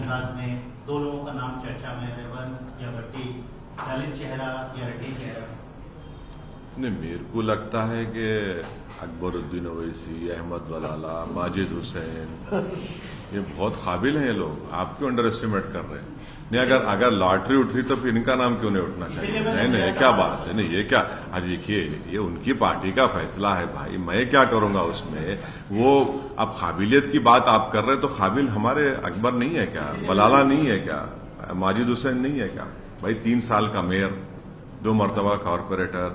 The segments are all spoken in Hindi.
अंदाज में दो लोगों का नाम चर्चा में, रेवंत या भट्टी, दलित चेहरा या रेड्डी चेहरा? नहीं, मेरे को लगता है कि अकबरुद्दीन ओवैसी, अहमद वलाला, माजिद हुसैन, ये बहुत काबिल हैं ये लोग। आप क्यों अंडर एस्टिमेट कर रहे हैं? नहीं, अगर लॉटरी उठी तो फिर इनका नाम क्यों नहीं उठना चाहिए? नहीं, ये क्या बात है? नहीं, ये क्या? अरे देखिए, ये उनकी पार्टी का फैसला है भाई, मैं क्या करूंगा उसमें? वो अब काबिलियत की बात आप कर रहे हैं, तो काबिल हमारे अकबर नहीं है क्या? वलाला नहीं है क्या? माजिद हुसैन नहीं है क्या? भाई 3 साल का मेयर, 2 मरतबा कॉरपोरेटर,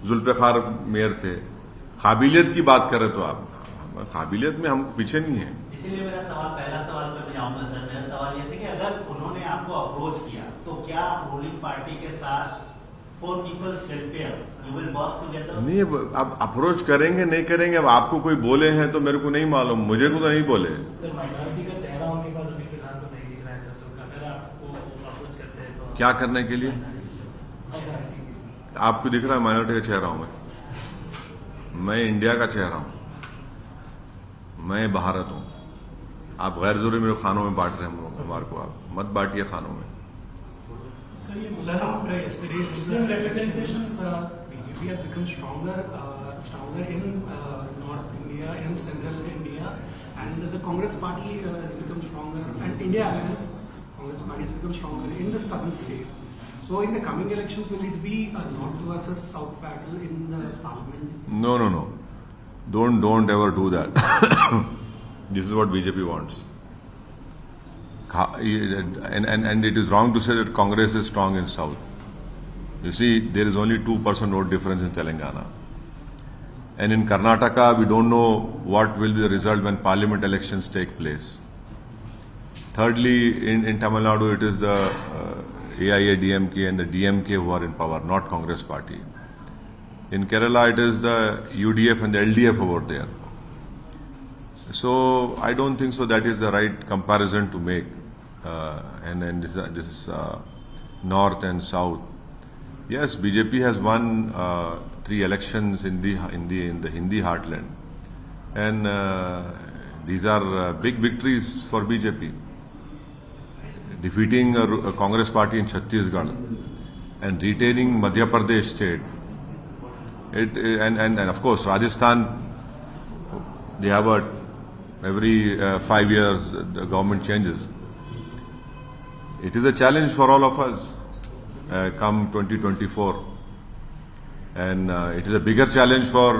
जुल्फिकार मेयर थे। काबिलियत की बात करें तो आप काबिलियत में हम पीछे नहीं है। इसीलिए मेरा सवाल, पहला सवाल पर जाऊंगा सर। मेरा सवाल ये था कि अगर उन्होंने आपको अप्रोच किया तो क्या आप रूलिंग पार्टी के साथ for people's welfare you will work together? नहीं, अब अप्रोच करेंगे नहीं करेंगे, अब आपको कोई बोले हैं तो मेरे को नहीं मालूम, मुझे को तो नहीं बोले। सर, माइनॉरिटी का चेहरा उनके पास अभी फिलहाल तो नहीं दिख रहा है सर, तो अगर आपको अप्रोच करते हैं तो क्या करने के लिए? आपको दिख रहा है माइनॉरिटी का चेहरा हूं मैं इंडिया का चेहरा हूं, मैं भारत हूं। आप गैर जरूरी मेरे खानों में बांट रहे हैं हम लोग, हमारे को आप मत बांटिए खानों में। Muslim representation, BJP has become stronger in North India, in Central India, and the Congress Party has become stronger, and India Alliance, Congress Party has become stronger in the southern states. So, in the coming elections, will it be a North versus South battle in the Parliament? No. Don't ever do that. This is what BJP wants. And it is wrong to say that Congress is strong in South. You see, there is only 2% vote difference in Telangana. And in Karnataka, we don't know what will be the result when parliament elections take place. Thirdly, in Tamil Nadu, it is the AIADMK and the DMK who are in power, not Congress party. In Kerala, it is the UDF and the LDF over there. So I don't think so that is the right comparison to make. And this is North and South. Yes, BJP has won 3 elections in the Hindi heartland, and these are big victories for BJP. Defeating a Congress party in Chhattisgarh and retaining Madhya Pradesh state. And of course Rajasthan, they have every 5 years the government changes. It is a challenge for all of us come 2024, and it is a bigger challenge for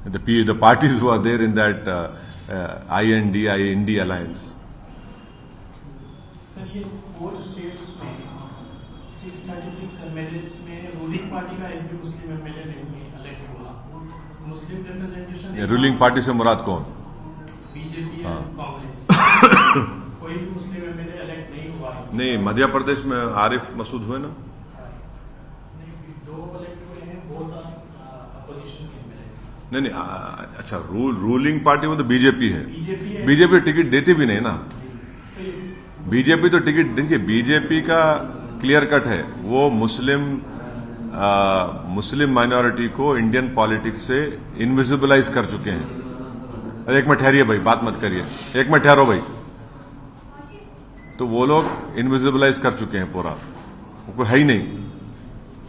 the parties who are there in that IND alliance. Sir, ये 4 स्टेट्स में 636 एमएलएस में रूलिंग पार्टी का एक भी मुस्लिम एमएलए नहीं इलेक्ट हुआ। मुस्लिम रिप्रेजेंटेशन रूलिंग पार्टी से मुराद कौन? बीजेपी और कांग्रेस। कोई भी मुस्लिम एमएलए इलेक्ट नहीं हुआ। नहीं, मध्य प्रदेश में आरिफ मसूद हुए ना? नहीं, 2 इलेक्ट हुए हैं, बोथ अपोजिशन के एमएलए। नहीं, अच्छा, रूलिंग पार्टी में तो बीजेपी है। बीजेपी बीजेपी टिकट देती भी नहीं ना। बीजेपी तो टिकट, देखिए, बीजेपी का क्लियर कट है, वो मुस्लिम माइनॉरिटी को इंडियन पॉलिटिक्स से इनविजिबलाइज कर चुके हैं। अरे एक मिनट ठहरिए भाई, बात मत करिए, एक मिनट ठहरो भाई। तो वो लोग इनविजिबलाइज कर चुके हैं पूरा, कोई है ही नहीं।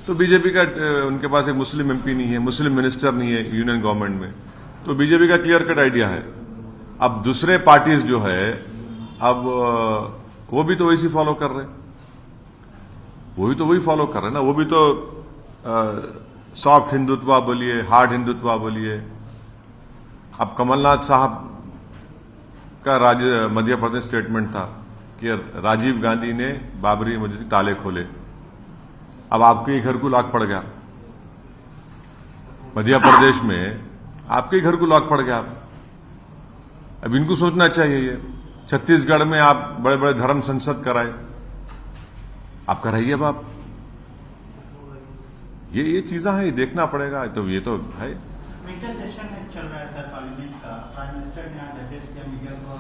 तो बीजेपी का, उनके पास एक मुस्लिम एमपी नहीं है, मुस्लिम मिनिस्टर नहीं है यूनियन गवर्नमेंट में, तो बीजेपी का क्लियर कट आइडिया है। अब दूसरे पार्टीज जो है, अब वो भी तो वैसी फॉलो कर रहे हैं, ना। वो भी तो सॉफ्ट हिंदुत्व बोलिए, हार्ड हिंदुत्व बोलिए। अब कमलनाथ साहब का मध्य प्रदेश स्टेटमेंट था कि राजीव गांधी ने बाबरी मस्जिद के ताले खोले। अब आपके ही घर को लॉक पड़ गया, मध्य प्रदेश में आपके ही घर को लॉक पड़ गया। अब इनको सोचना चाहिए। ये छत्तीसगढ़ में आप बड़े बड़े धर्म संसद कराए, आप कराइए बाप। ये चीजें हैं, ये देखना पड़ेगा। तो ये तो है। विंटर सेशन चल रहा है सर पार्लियामेंट का। प्राइम मिनिस्टर ने आज एड्रेस किया मीडिया को,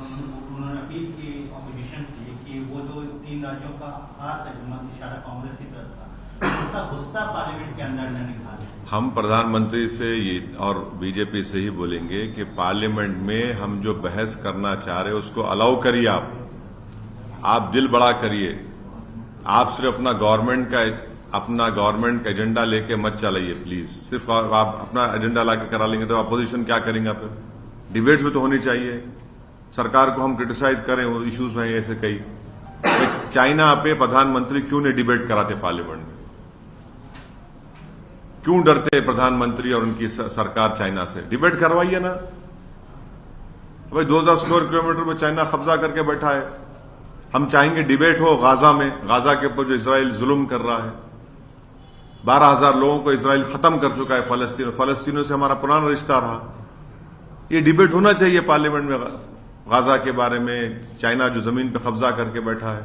उन्होंने अपील की ऑपोजिशन से कि वो जो 3 राज्यों का हार का जिम्मा इशारा कांग्रेस की तरफ था, उसका गुस्सा पार्लियामेंट के अंदर न निकाले। हम प्रधानमंत्री से ये और बीजेपी से ही बोलेंगे कि पार्लियामेंट में हम जो बहस करना चाह रहे हैं उसको अलाउ करिए। आप दिल बड़ा करिए। आप सिर्फ अपना गवर्नमेंट का एजेंडा लेके मत चलाइए प्लीज। सिर्फ आप अपना एजेंडा लाके करा लेंगे तो अपोजिशन क्या करेंगे? फिर डिबेट्स भी तो होनी चाहिए। सरकार को हम क्रिटिसाइज करें, वो इश्यूज में ऐसे कई चाइना पे प्रधानमंत्री क्यों नहीं डिबेट कराते पार्लियामेंट में? क्यों डरते प्रधानमंत्री और उनकी सरकार चाइना से? डिबेट करवाइए ना भाई। 2000 स्क्वायर किलोमीटर में चाइना कब्जा करके बैठा है। हम चाहेंगे डिबेट हो गाजा में, गाजा के ऊपर जो इजराइल जुल्म कर रहा है। 12,000 लोगों को इजराइल खत्म कर चुका है। फलस्तीनों से हमारा पुराना रिश्ता रहा। ये डिबेट होना चाहिए पार्लियामेंट में गाजा के बारे में, चाइना जो जमीन पर कब्जा करके बैठा है।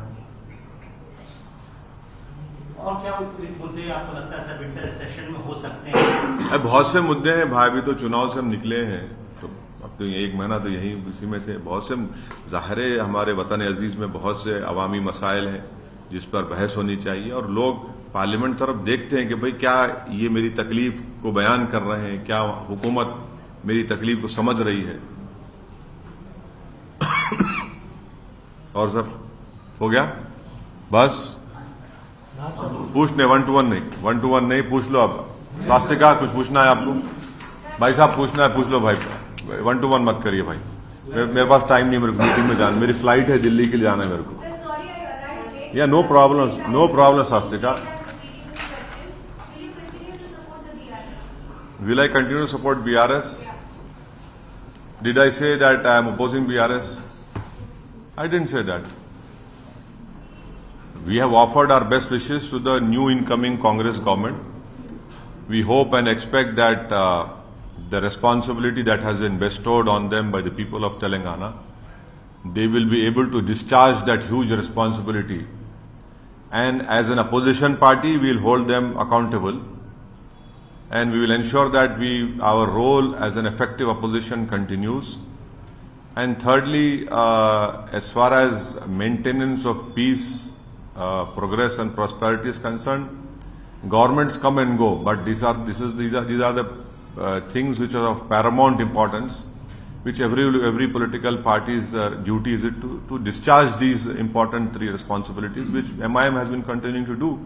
और क्या मुद्दे आपको लगता है सर विंटर सेशन में हो सकते हैं? बहुत से मुद्दे हैं भाई। अभी तो चुनाव से हम निकले हैं, तो अब तो 1 महीना तो यही इसी में थे। बहुत से ज़ाहिर है हमारे वतन अजीज में बहुत से अवामी मसाइल हैं जिस पर बहस होनी चाहिए, और लोग पार्लियामेंट तरफ देखते हैं कि भाई क्या ये मेरी तकलीफ को बयान कर रहे हैं, क्या हुकूमत मेरी तकलीफ को समझ रही है। और सब हो गया बस पूछने 1 to 1 नहीं पूछ लो। अब स्वास्थ्य कुछ पूछना है आपको? भाई साहब पूछना है पूछ लो भाई। 1 to 1 मत करिए भाई। मेरे पास टाइम नहीं, मेरे को मीटिंग में जाना, मेरी फ्लाइट है दिल्ली के लिए जाना है मेरे को। या नो प्रॉब्लम स्वास्थ्य। Will I continue to support BRS? Did I say that I am opposing BRS? I didn't say that. We have offered our best wishes to the new incoming Congress government. We hope and expect that the responsibility that has been bestowed on them by the people of Telangana, they will be able to discharge that huge responsibility. And as an opposition party, we will hold them accountable. And we will ensure that our role as an effective opposition continues. And thirdly, as far as maintenance of peace, progress and prosperity is concerned, governments come and go, but these are the things which are of paramount importance, which every political party's duty is to discharge these important 3 responsibilities, which MIM has been continuing to do.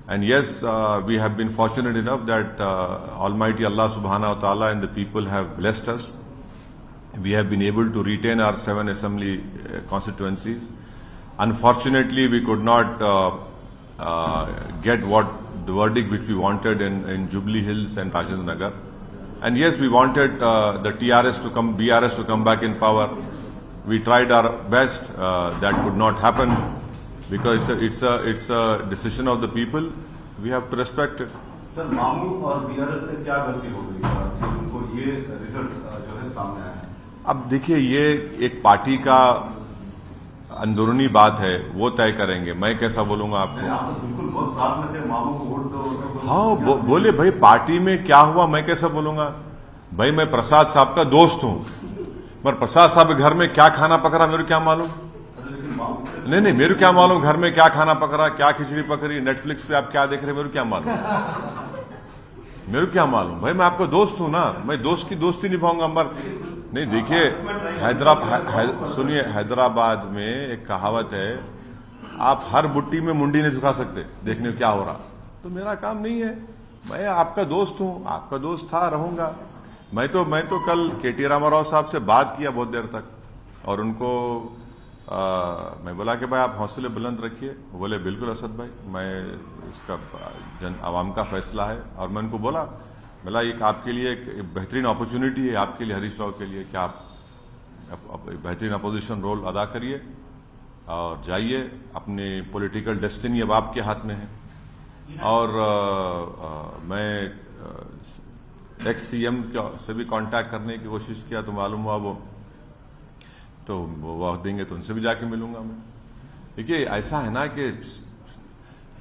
And yes, we have been fortunate enough that Almighty Allah Subhanahu wa Taala and the people have blessed us. We have been able to retain our 7 assembly constituencies. Unfortunately, we could not get the verdict which we wanted in Jubilee Hills and Rajendra Nagar. And yes, we wanted the BRS to come back in power. We tried our best. That could not happen because it's a decision of the people. We have to respect it. Sir, मामू और BRS से क्या गलती हो गई कि उनको ये रिजल्ट जो है सामने आया है? अब देखिए, ये एक पार्टी का अंदरूनी बात है, वो तय करेंगे। मैं कैसा बोलूंगा आपको? आप तो बिल्कुल बहुत साथ में थे, मामू को वोट दो। हाँ, बोले भाई पार्टी में क्या हुआ मैं कैसा बोलूंगा? भाई मैं प्रसाद साहब का दोस्त हूं, पर प्रसाद साहब के घर में क्या खाना पक रहा मेरे क्या मालूम? नहीं, मेरे क्या मालूम घर में क्या खाना पक रहा, क्या खिचड़ी पक रही, नेटफ्लिक्स पे आप क्या देख रहे, मेरे क्या मालूम? मेरे क्या मालूम? भाई मैं आपका दोस्त हूं ना, मैं दोस्त की दोस्ती निभाऊंगा। नहीं, देखिए सुनिए, हैदराबाद में एक कहावत है, आप हर बुट्टी में मुंडी नहीं झुका सकते देखने क्या हो रहा। तो मेरा काम नहीं है। मैं आपका दोस्त हूं, आपका दोस्त था, रहूंगा। मैं तो कल KT रामाराव साहब से बात किया बहुत देर तक, और उनको मैं बोला कि भाई आप हौसले बुलंद रखिए। वो बोले बिल्कुल असद भाई, मैं इसका आवाम का फैसला है। और मैं उनको बोला एक आपके लिए एक बेहतरीन अपॉर्चुनिटी है, आपके लिए, हरीश राव के लिए, कि आप बेहतरीन अपोजिशन रोल अदा करिए और जाइए। अपनी पॉलिटिकल डेस्टिनी अब आपके हाथ में है। और मैं ex-CM से भी कांटेक्ट करने की कोशिश किया, तो मालूम हुआ वो वक्त देंगे तो उनसे भी जाके मिलूंगा मैं। देखिए, ऐसा है ना कि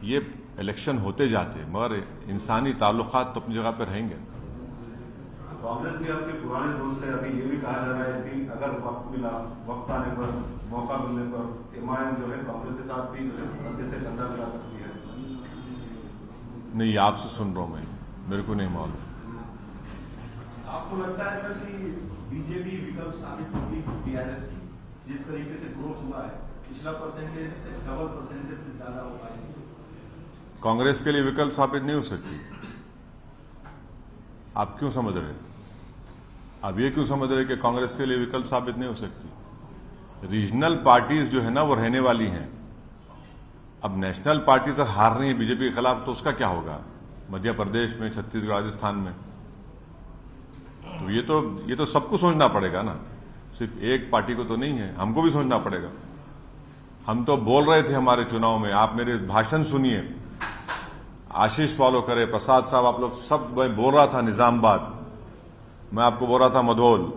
ये इलेक्शन होते जाते हैं, मगर इंसानी ताल्लुकात तो अपनी जगह पर रहेंगे। कांग्रेस भी आपके पुराने दोस्त है। अभी ये भी कहा जा रहा है कि अगर वक्त आने पर, मौका मिलने पर MIM जो है कांग्रेस के साथ भी कंधे से कंधा मिला सकती है। नहीं, आपसे सुन रहा हूं मैं, मेरे को नहीं मालूम। आपको लगता है सर कि बीजेपी विकल्प साबित होगी टीआरएस की? जिस तरीके से ग्रोथ हुआ है, पिछला परसेंटेज से डबल परसेंटेज से ज्यादा हो पाएगी। कांग्रेस के लिए विकल्प साबित नहीं हो सकती। आप क्यों समझ रहे? आप ये क्यों समझ रहे कि कांग्रेस के लिए विकल्प साबित नहीं हो सकती? रीजनल पार्टीज जो है ना वो रहने वाली हैं। अब नेशनल पार्टी अगर हार रही है बीजेपी के खिलाफ तो उसका क्या होगा? मध्य प्रदेश में, छत्तीसगढ़, राजस्थान में। तो ये तो सबको सोचना पड़ेगा ना, सिर्फ एक पार्टी को तो नहीं है, हमको भी सोचना पड़ेगा। हम तो बोल रहे थे हमारे चुनाव में, आप मेरे भाषण सुनिए, आशीष फॉलो करे, प्रसाद साहब, आप लोग सब, मैं बोल रहा था निजामाबाद, मैं आपको बोल रहा था मधोल,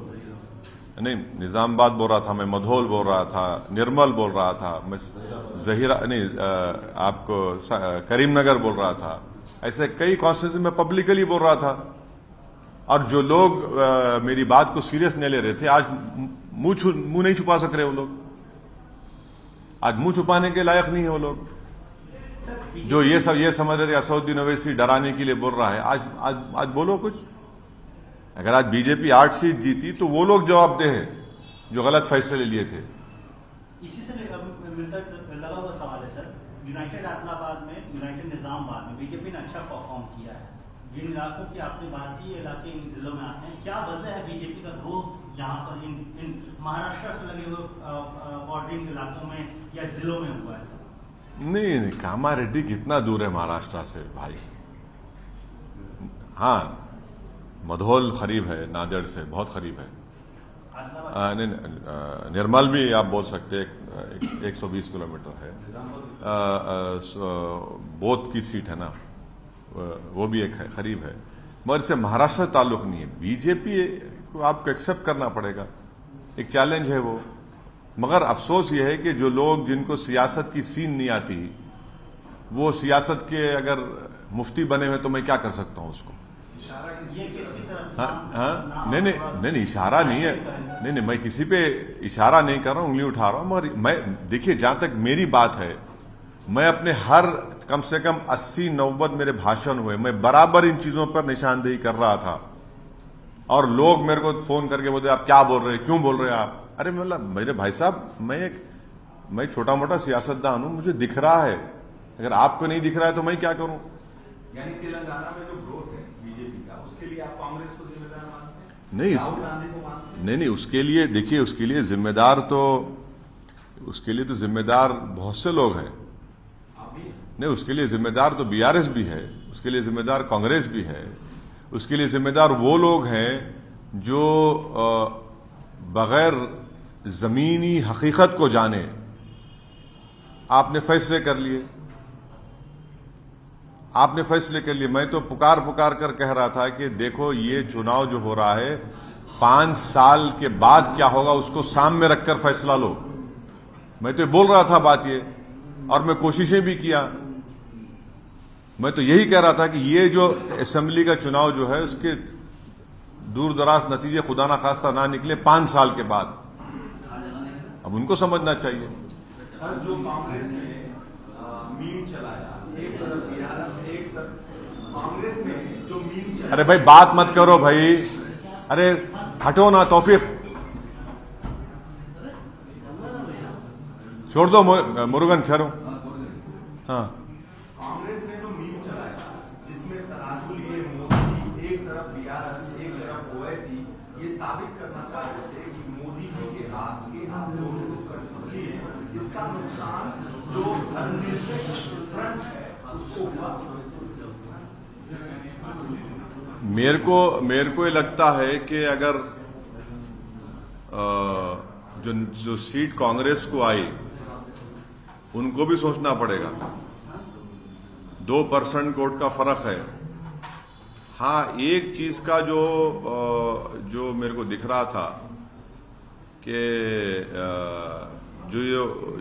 नहीं निजामाबाद बोल रहा था मैं, मधोल बोल रहा था, निर्मल बोल रहा था मैं, जहीरा नहीं आपको करीमनगर बोल रहा था। ऐसे कई कॉन्स्टिट्यूंसी में पब्लिकली बोल रहा था। और जो लोग मेरी बात को सीरियस नहीं ले रहे थे, आज मुंह नहीं छुपा सक रहे वो लोग। आज मुंह छुपाने के लायक नहीं है वो लोग। जो ये समझ रहे थे असदुद्दीन ओवैसी डराने के लिए बोल रहा है, आज बोलो कुछ। अगर आज बीजेपी 8 सीट जीती तो वो लोग जवाबदेह है जो गलत फैसले लिए थे। इसी से लगा हुआ सवाल है सर, यूनाइटेड आदिलाबाद में, यूनाइटेड निजामाबाद में बीजेपी ने अच्छा परफॉर्म किया है। जिन इलाकों की आपने बात की, इलाके इन जिलों में आते हैं, क्या वजह है बीजेपी का ग्रोथ यहाँ पर इन महाराष्ट्र से लगे हुए बॉर्डरिंग इलाकों में या जिलों में हुआ है सर? नहीं, कामारेड्डी कितना दूर है महाराष्ट्र से भाई। हाँ, मधोल करीब है, नांदेड़ से बहुत करीब है। निर्मल भी आप बोल सकते हैं 120 किलोमीटर है। बोध की सीट है ना, वो भी एक है, करीब है, मगर इससे महाराष्ट्र से ताल्लुक नहीं है। बीजेपी को आपको एक्सेप्ट करना पड़ेगा, एक चैलेंज है वो। मगर अफसोस ये है कि जो लोग जिनको सियासत की सीन नहीं आती, वो सियासत के अगर मुफ्ती बने हुए तो मैं क्या कर सकता हूं उसको। हाँ, नहीं, इशारा नहीं है, नहीं, मैं किसी पे इशारा नहीं कर रहा हूं, उंगली उठा रहा हूं। मगर मैं देखिए, जहां तक मेरी बात है, मैं अपने हर कम से कम 80-90 मेरे भाषण हुए, मैं बराबर इन चीजों पर निशानदेही कर रहा था। और लोग मेरे को फोन करके बोलते आप क्या बोल रहे हैं, क्यों बोल रहे हैं आप? अरे मेरे भाई साहब, मैं छोटा मोटा सियासतदान हूं, मुझे दिख रहा है। अगर आपको नहीं दिख रहा है तो मैं क्या करूं? यानी तेलंगाना में जो ग्रोथ है बीजेपी का, उसके लिए आप कांग्रेस को जिम्मेदार मानते हैं? नहीं, राहुल गांधी को मानते हैं? नहीं, उसके लिए देखिए, उसके लिए जिम्मेदार बहुत से लोग हैं। नहीं, उसके लिए जिम्मेदार तो बीआरएस भी है, उसके लिए जिम्मेदार कांग्रेस भी है, उसके लिए जिम्मेदार वो लोग हैं जो बगैर जमीनी हकीकत को जाने आपने फैसले कर लिए। मैं तो पुकार कर कह रहा था कि देखो, ये चुनाव जो हो रहा है 5 साल के बाद क्या होगा उसको सामने रखकर फैसला लो। मैं तो बोल रहा था बात ये, और मैं कोशिशें भी किया। मैं तो यही कह रहा था कि ये जो असेंबली का चुनाव जो है, उसके दूर दराज नतीजे खुदा ना खास्ता ना निकले 5 साल के बाद। अब उनको समझना चाहिए। सर, जो कांग्रेस ने मीम चलाया, एक तरफ बीआरएस, एक तरफ कांग्रेस ने जो मीम चलाया। अरे भाई, बात मत करो भाई, अरे हटो ना, तौफीक छोड़ दो, मुरुगन ठहरो। हाँ, कांग्रेस ने जो मीम चलाया, जिसमें तराजू लिए मोदी, एक तरफ बीआरएस, एक तरफ ओवैसी, ये साबित करना चाहते थे कि मोदी जी के हाथ दोनों कठपुतली है। इसका नुकसान जो धर्मनिरपेक्ष फ्रंट है उसको हुआ। मेरे को ये लगता है कि अगर जो सीट कांग्रेस को आई, उनको भी सोचना पड़ेगा। 2% वोट का फर्क है। हाँ, एक चीज का जो मेरे को दिख रहा था कि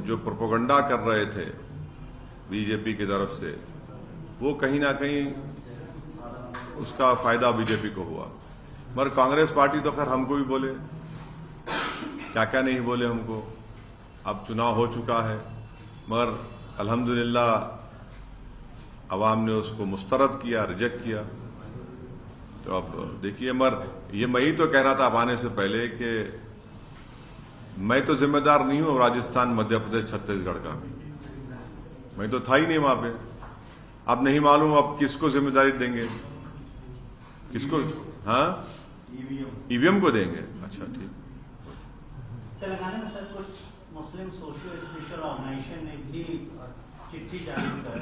जो प्रोपेगेंडा कर रहे थे बीजेपी की तरफ से, वो कहीं ना कहीं उसका फायदा बीजेपी को हुआ। मगर कांग्रेस पार्टी तो खैर हमको भी बोले, क्या नहीं बोले हमको। अब चुनाव हो चुका है, मगर अल्हम्दुलिल्लाह अवाम ने उसको मुस्तरद किया, रिजेक्ट किया। तो अब देखिए, ये मैं ही तो कह रहा था अब आने से पहले कि मैं तो जिम्मेदार नहीं हूं राजस्थान, मध्य प्रदेश, छत्तीसगढ़ का। मैं तो था ही नहीं वहां पे। अब नहीं मालूम अब किसको जिम्मेदारी देंगे, किसको। हाँ, ईवीएम को देंगे। अच्छा, ठीक। तेलंगाना में सर कुछ मुस्लिम सोशियो स्पिरिचुअल ऑर्गेनाइजेशन ने भी चिट्ठी जारी कर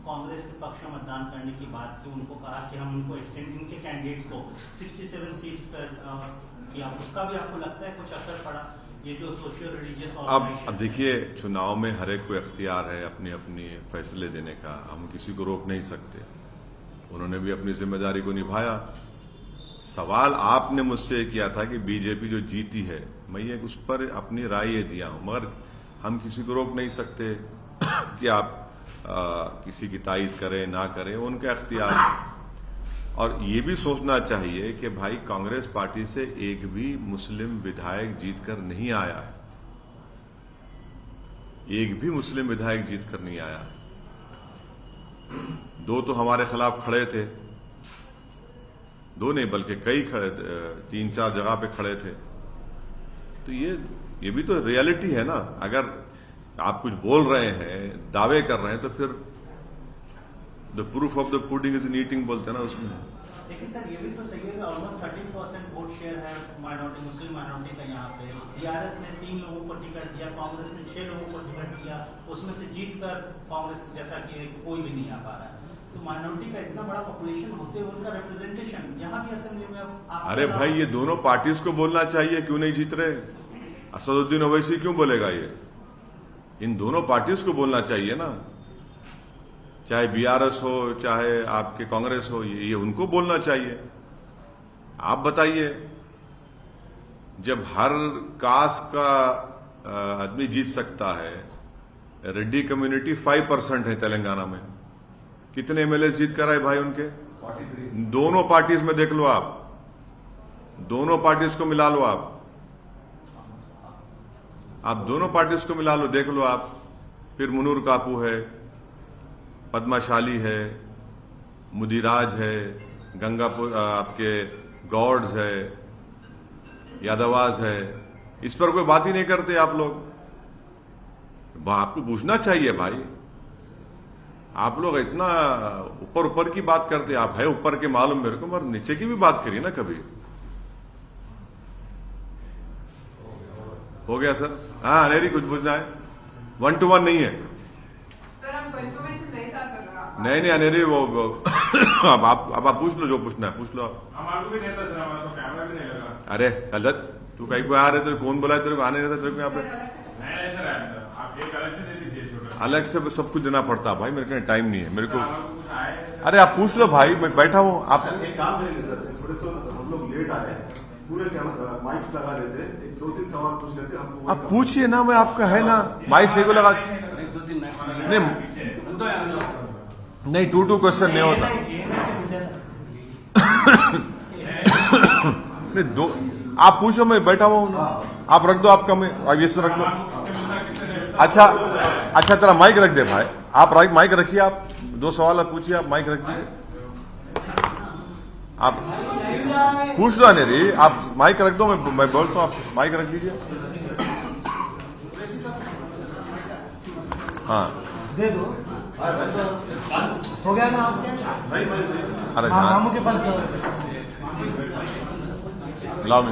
कांग्रेस के पक्ष में मतदान करने की बात की। उनको कहा कि हम उनको एक्सटेंड, इनके कैंडिडेट्स को 67 सीट पर किया। उसका भी आपको लगता है कुछ असर पड़ा? ये जो सोशियो रिलीजियस अब देखिए, चुनाव में हर एक को इख्तियार है अपनी अपनी फैसले देने का, हम किसी को रोक नहीं सकते। उन्होंने भी अपनी जिम्मेदारी को निभाया। सवाल आपने मुझसे किया था कि बीजेपी जो जीती है, मैं ये उस पर अपनी राय ये दिया हूं, मगर हम किसी को रोक नहीं सकते कि आप किसी की तायद करें ना करें, उनका इख्तियार है। और ये भी सोचना चाहिए कि भाई कांग्रेस पार्टी से एक भी मुस्लिम विधायक जीतकर नहीं आया है, एक भी मुस्लिम विधायक जीतकर नहीं आया। दो तो हमारे खिलाफ खड़े थे, दो नहीं बल्कि कई खड़े, 3-4 जगह पे खड़े थे। तो ये भी तो रियलिटी है ना। अगर आप कुछ बोल रहे हैं, दावे कर रहे हैं, तो फिर the proof of the pudding is in eating बोलते हैं ना उसमें। लेकिन सर ये भी तो सही है कि ऑलमोस्ट 30% वोट शेयर है माइनॉरिटी, मुस्लिम माइनॉरिटी का यहाँ पे। बीआरएस ने 3 लोगों को टिकट दिया, कांग्रेस ने 6 लोगों को टिकट दिया, उसमें से जीतकर कांग्रेस जैसा कि कोई भी नहीं आ पा रहा है। तो माइनॉरिटी का इतना बड़ा पॉपुलेशन होते हुए उनका रिप्रेजेंटेशन यहाँ की असेंबली में अरे भाई, ये दोनों पार्टीज को बोलना चाहिए, क्यों नहीं जीत रहे? असदुद्दीन ओवैसी क्यों बोलेगा? ये इन दोनों पार्टीज को बोलना चाहिए ना, चाहे बीआरएस हो चाहे आपके कांग्रेस हो, ये उनको बोलना चाहिए। आप बताइए, जब हर कास्ट का आदमी जीत सकता है, रेड्डी कम्युनिटी 5% है तेलंगाना में, कितने एमएलए जीत कर आए भाई उनके? 43। दोनों पार्टीज में देख लो आप, दोनों पार्टीज को मिला लो आप दोनों पार्टीज को मिला लो, देख लो आप। फिर मुनूर कापू है, पद्माशाली है, मुदिराज है, गंगापुर आपके गौड्स है, यादवाज है, इस पर कोई बात ही नहीं करते आप लोग। आपको पूछना चाहिए भाई, आप लोग इतना ऊपर की बात करते। आप है ऊपर के मालूम मेरे को, मगर नीचे की भी बात करिए ना कभी। हो गया सर? हाँ, अनेरी कुछ पूछना है? 1-to-1 नहीं है सर, हमको इन्फॉर्मेशन नहीं था सर। नहीं अनेरी, वो अब आप पूछ लो, जो पूछना है पूछ लो आप। हमारे को भी नहीं था सर, हमारा तो कैमरा भी नहीं लगा। अरे चल, तू कहीं को आ रहे तेरे, कौन बोला तेरे को आने रहता तेरे को यहाँ पे? नहीं सर, आप एक अलग से दे दीजिए छोटा। अलग से सब कुछ देना पड़ता भाई, मेरे को टाइम नहीं है मेरे को। कुछ आए अरे आप पूछ लो भाई, मैं बैठा हूँ। आप एक काम करेंगे सर, थोड़े से हम लोग लेट आए, पूरे माइक्स लगा लेते, 2-3 सवाल पूछ लेते हमको। आप पूछिए ना, मैं आपका है ना माइक से को लगा। नहीं 2 क्वेश्चन नहीं होता। नहीं, 2 आप पूछो, मैं बैठा हुआ हूँ ना। आप रख दो आपका, मैं अब ये से रख दो। अच्छा तेरा माइक रख दे भाई, आप माइक रखिए। आप 2 सवाल आप पूछिए, आप माइक रख दीजिए। आप पूछ लो अनेरी, आप माइक रख दो, मैं बोलता हूँ, आप माइक रख दीजिए। हाँ दे दो, हो गया ना आपके? अरे मामू के पास लाओ।